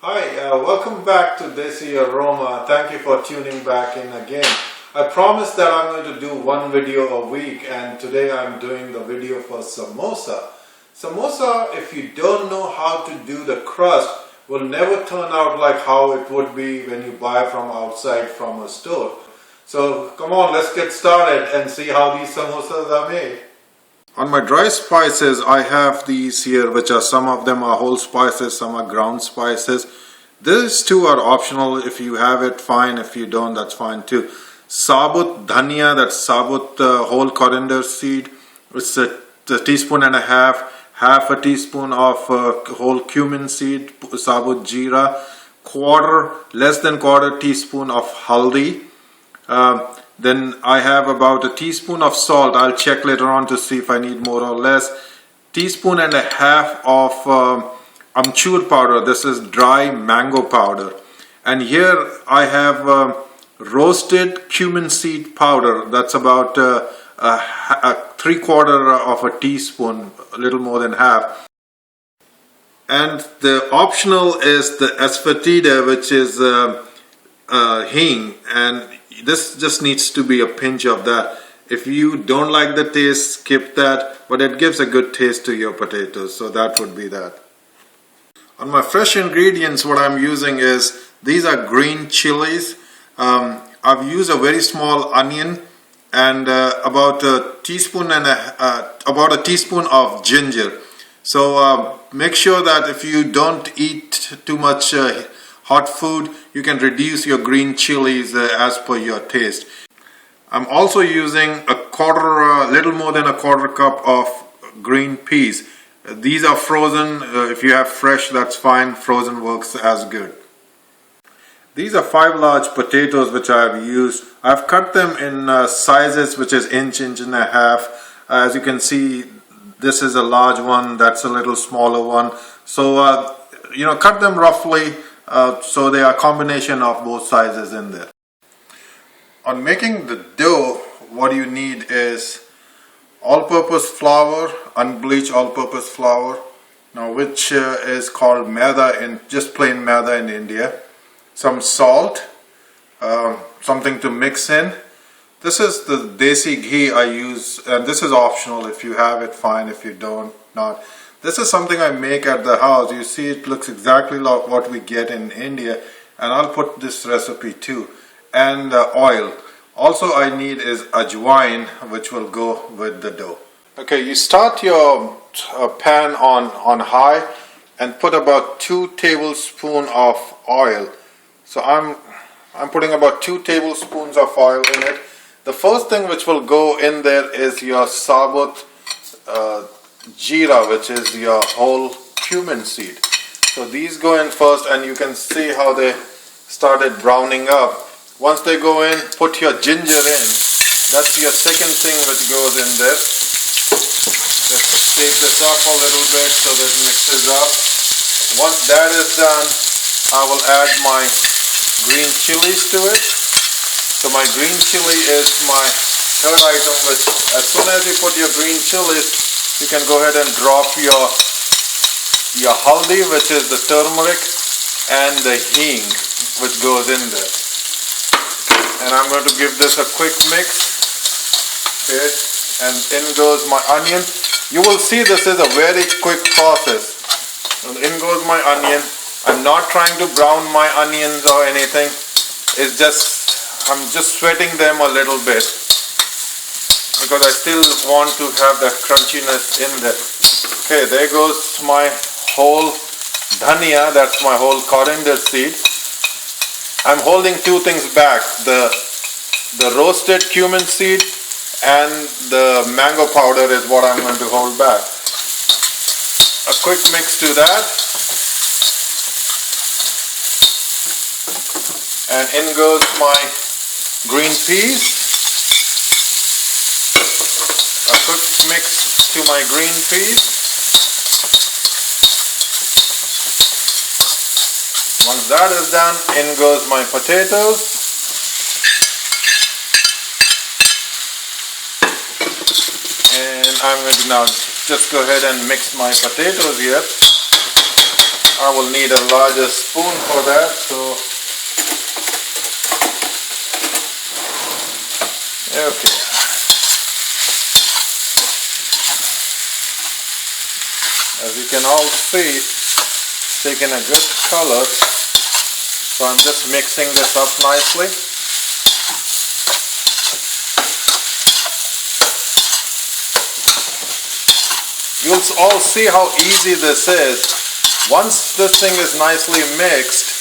Hi, welcome back to Desi Aroma. Thank you for tuning back in again. I promised that I'm going to do one video a week, and today I'm doing the video for samosa. Samosa, if you don't know how to do the crust, will never turn out like how it would be when you buy from outside from a store. So come on, let's get started and see how these samosas are made. On my dry spices, I have these here, which are some of them are whole spices, some are ground spices. These two are optional. If you have it, fine. If you don't, that's fine too. Sabut dhania, that's sabut whole coriander seed. It's a teaspoon and a half a teaspoon of whole cumin seed, sabut jeera, less than quarter teaspoon of haldi. Then I have about a teaspoon of salt. I'll check later on to see if I need more or less. Teaspoon and a half of amchur powder. This is dry mango powder. And here I have roasted cumin seed powder. That's about a 3/4 of a teaspoon, a little more than half. And the optional is the asafoetida, which is hing, and this just needs to be a pinch of that. If you don't like the taste, skip that, but it gives a good taste to your potatoes, so that would be that. On my fresh ingredients, what I'm using is, these are green chilies. I've used a very small onion and about a teaspoon of ginger. So make sure that if you don't eat too much hot food, you can reduce your green chilies as per your taste. I'm also using little more than a quarter cup of green peas. These are frozen. If you have fresh, that's fine. Frozen works as good. These are 5 large potatoes which I have used. I've cut them in sizes which is inch and a half. As you can see, this is a large one, that's a little smaller one. So cut them roughly. So they are a combination of both sizes in there. On making the dough, what you need is all-purpose flour, unbleached all-purpose flour, now which is called maida, just plain maida in India. Some salt, something to mix in. This is the desi ghee I use, and this is optional. If you have it, fine. If you don't, not. This is something I make at the house. You see, it looks exactly like what we get in India, and I'll put this recipe too. And oil. Also I need is ajwain, which will go with the dough. Okay, you start your pan on high and put about 2 tablespoons of oil. So I'm putting about 2 tablespoons of oil in it. The first thing which will go in there is your sabut jeera, which is your whole cumin seed. So these go in first, and you can see how they started browning up. Once they go in, put your ginger in. That's your second thing which goes in there. Just take this up a little bit so that it mixes up. Once that is done, I will add my green chilies to it. So my green chili is my third item, which as soon as you put your green chilies, you can go ahead and drop your haldi, which is the turmeric, and the hing, which goes in there. And I'm going to give this a quick mix. Okay, and in goes my onion. You will see this is a very quick process. And in goes my onion. I'm not trying to brown my onions or anything. It's just, I'm just sweating them a little bit, because I still want to have that crunchiness in there. Okay, there goes my whole dhania, that's my whole coriander seed. I'm holding 2 things back, the roasted cumin seed and the mango powder is what I'm going to hold back. A quick mix to that. And in goes my green peas. A quick mix to my green peas. Once that is done, in goes my potatoes. And I'm going to now just go ahead and mix my potatoes here. I will need a larger spoon for that. So okay. As you can all see, it's taken a good color. So I'm just mixing this up nicely. You'll all see how easy this is. Once this thing is nicely mixed,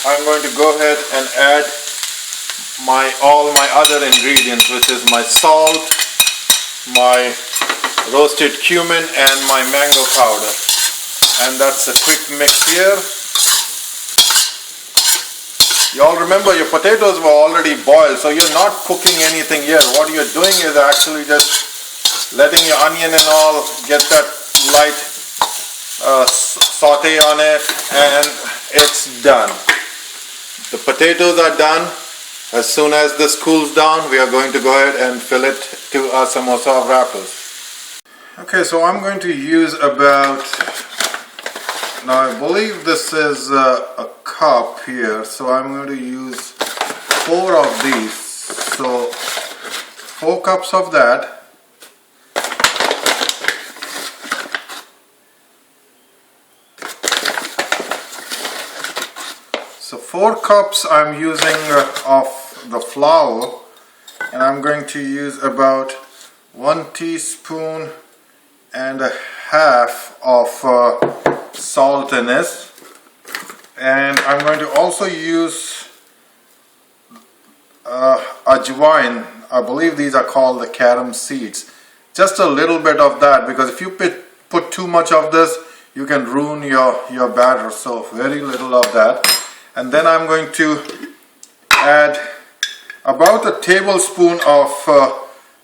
I'm going to go ahead and add all my other ingredients, which is my salt, my roasted cumin, and my mango powder. And that's a quick mix here. You all remember your potatoes were already boiled, so you're not cooking anything here. What you're doing is actually just letting your onion and all get that light saute on it, and it's done. The potatoes are done. As soon as this cools down, we are going to go ahead and fill it to our samosa wrappers. Okay, so I'm going to use about, now I believe this is a cup here, so I'm going to use 4 of these. So 4 cups of that. So 4 cups I'm using of the flour, and I'm going to use about 1 teaspoon and a half of salt in this, and I'm going to also use ajwain. I believe these are called the carom seeds. Just a little bit of that, because if you put too much of this, you can ruin your batter. So very little of that. And then I'm going to add about a tablespoon of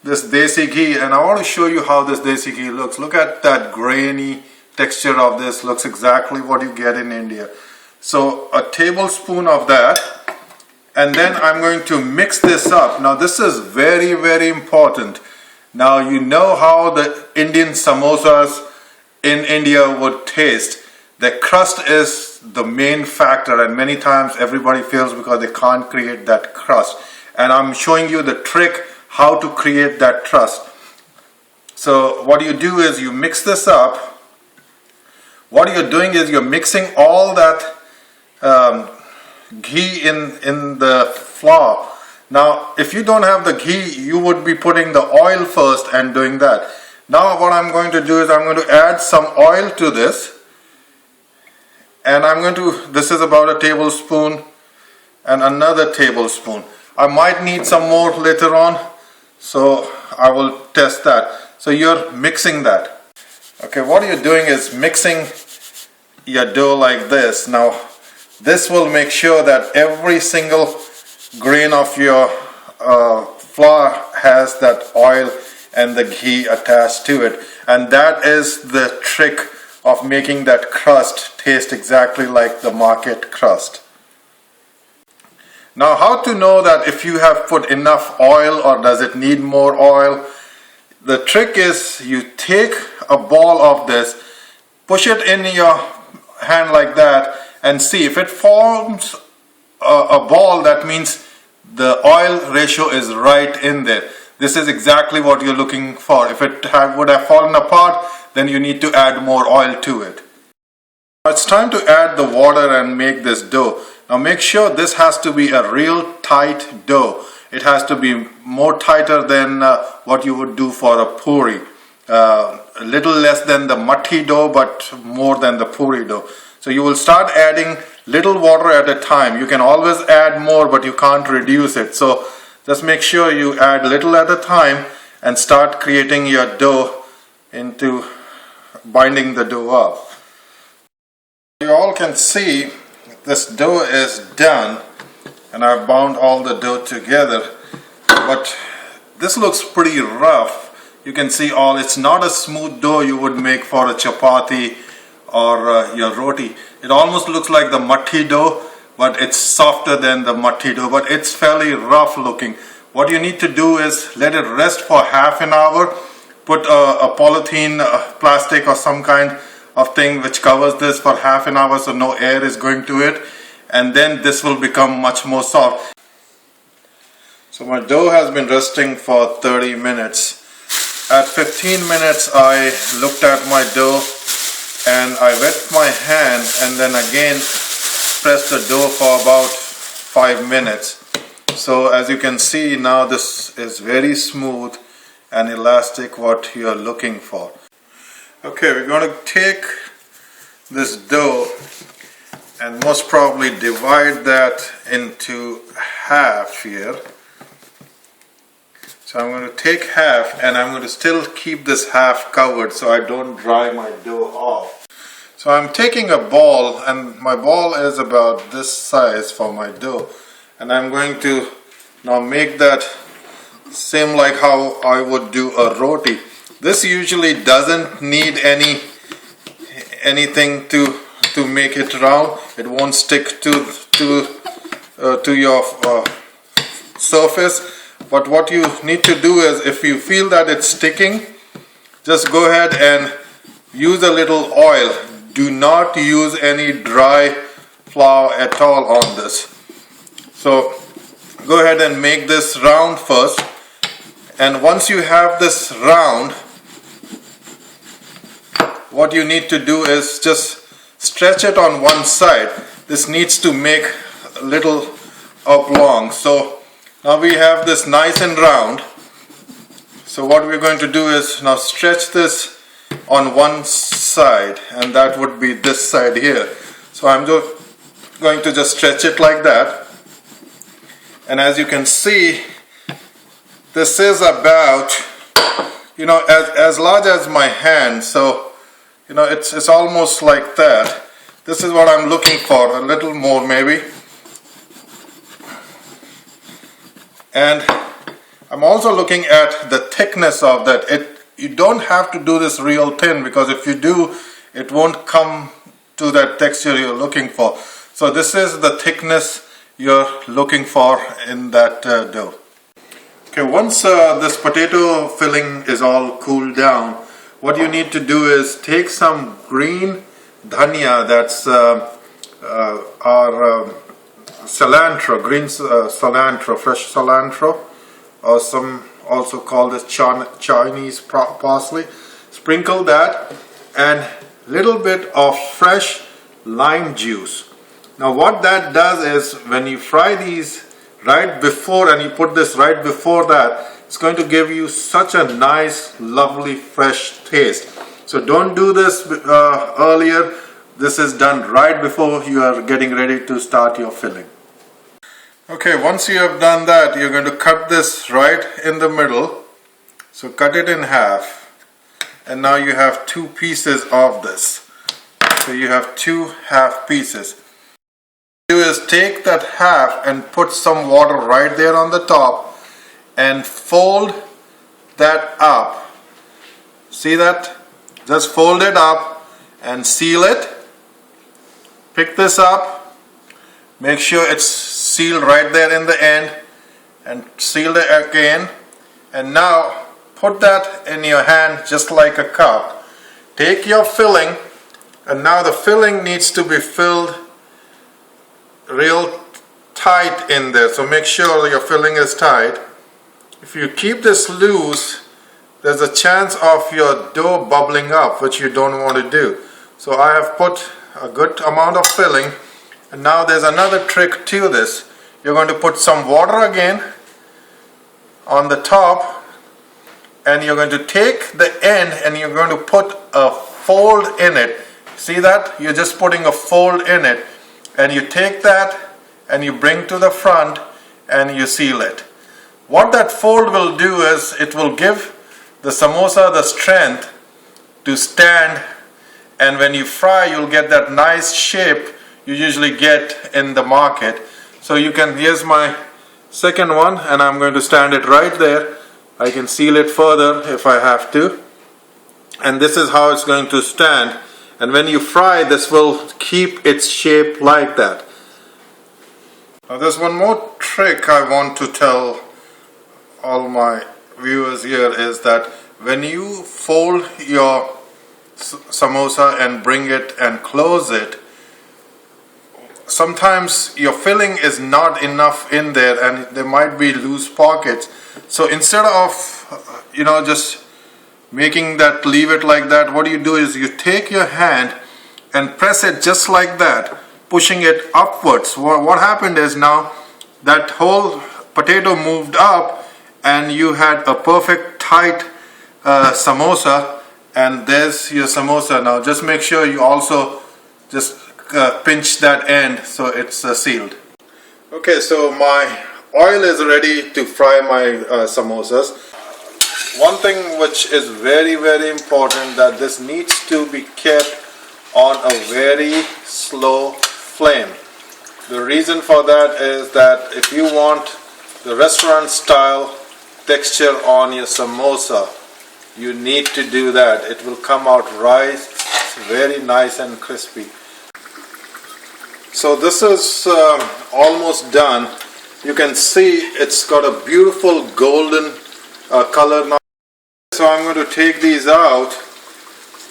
this desi ghee, and I want to show you how this desi ghee looks. Look at that grainy texture of this. Looks exactly what you get in India. So a tablespoon of that, and then I'm going to mix this up. Now this is very, very important. Now you know how the Indian samosas in India would taste. The crust is the main factor, and many times everybody fails because they can't create that crust. And I'm showing you the trick how to create that crust. So what you do is you mix this up. What you're doing is you're mixing all that ghee in the flour. Now if you don't have the ghee, you would be putting the oil first and doing that. Now what I'm going to do is I'm going to add some oil to this, and this is about a tablespoon and another tablespoon. I might need some more later on, so I will test that. So you're mixing that. Okay, what you're doing is mixing your dough like this. Now this will make sure that every single grain of your flour has that oil and the ghee attached to it, and that is the trick of making that crust taste exactly like the market crust. Now how to know that if you have put enough oil or does it need more oil? The trick is you take a ball of this, push it in your hand like that, and see if it forms a ball. That means the oil ratio is right in there. This is exactly what you're looking for. If it would have fallen apart, then you need to add more oil to it. Now it's time to add the water and make this dough. Now make sure this has to be a real tight dough. It has to be more tighter than what you would do for a puri. A little less than the matti dough, but more than the puri dough. So you will start adding little water at a time. You can always add more, but you can't reduce it. So just make sure you add little at a time and start creating your dough into binding the dough up. You all can see this dough is done, and I've bound all the dough together, but this looks pretty rough. You can see it's not a smooth dough you would make for a chapati or your roti. It almost looks like the matti dough, but it's softer than the matti dough, but it's fairly rough looking. What you need to do is let it rest for half an hour. Put a polythene plastic or some kind of thing which covers this for half an hour so no air is going to it, and then this will become much more soft. So my dough has been resting for 30 minutes. At 15 minutes I looked at my dough and I wet my hand and then again pressed the dough for about 5 minutes. So as you can see now, this is very smooth and elastic, what you are looking for. Okay, we're going to take this dough and most probably divide that into half here. So I'm going to take half and I'm going to still keep this half covered so I don't dry my dough off. So I'm taking a ball, and my ball is about this size for my dough, and I'm going to now make that same like how I would do a roti. This usually doesn't need anything to make it round. It won't stick to your surface. But what you need to do is, if you feel that it's sticking, just go ahead and use a little oil. Do not use any dry flour at all on this. So go ahead and make this round first, and once you have this round, what you need to do is just stretch it on one side. This needs to make a little oblong. So now we have this nice and round. So what we're going to do is now stretch this on one side, and that would be this side here. So I'm going to just stretch it like that, and as you can see, this is about, as large as my hand. So it's almost like that. This is what I'm looking for, a little more maybe. And I'm also looking at the thickness of that. You don't have to do this real thin, because if you do, it won't come to that texture you're looking for. So this is the thickness you're looking for in that dough. Okay, once this potato filling is all cooled down, what you need to do is take some green dhania, that's our cilantro, green cilantro, fresh cilantro, or some also call this Chinese parsley. Sprinkle that, and little bit of fresh lime juice. Now what that does is, when you fry these right before, and you put this right before that, it's going to give you such a nice, lovely, fresh taste. So don't do this earlier. This is done right before you are getting ready to start your filling. Okay, once you have done that, you're going to cut this right in the middle. So cut it in half, and now you have two pieces of this. So you have two half pieces. What you do is take that half and put some water right there on the top and fold that up. See that? Just fold it up and seal it. Pick this up. Make sure it's sealed right there in the end, and seal it again. And now put that in your hand just like a cup. Take your filling, and now the filling needs to be filled real tight in there. So make sure your filling is tight. If you keep this loose, there's a chance of your dough bubbling up, which you don't want to do. So I have put a good amount of filling. And now there's another trick to this. You're going to put some water again on the top, and you're going to take the end and you're going to put a fold in it. See that? You're just putting a fold in it, and you take that and you bring to the front and you seal it. What that fold will do is, it will give the samosa the strength to stand, and when you fry, you'll get that nice shape you usually get in the market. So you can, here's my second one, and I'm going to stand it right there. I can seal it further if I have to, and this is how it's going to stand. And when you fry, this will keep its shape like that. Now there's one more trick I want to tell all my viewers here, is that when you fold your samosa and bring it and close it, sometimes your filling is not enough in there and there might be loose pockets. So instead of just making that, leave it like that, what you do is you take your hand and press it just like that, pushing it upwards. What happened is now that whole potato moved up and you had a perfect tight samosa, and there's your samosa. Now just make sure you also just pinch that end so it's sealed. Okay, so my oil is ready to fry my samosas. One thing which is very important, that this needs to be kept on a very slow flame. The reason for that is that if you want the restaurant style texture on your samosa, you need to do that. It will come out right, very nice and crispy. So this is almost done. You can see it's got a beautiful golden color now. So I'm going to take these out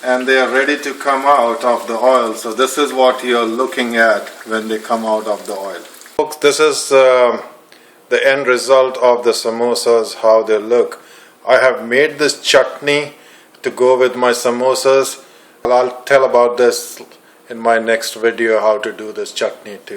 and they are ready to come out of the oil. So this is what you're looking at when they come out of the oil. Folks, this is the end result of the samosas, how they look. I have made this chutney to go with my samosas. I'll tell about this in my next video, how to do this chutney too.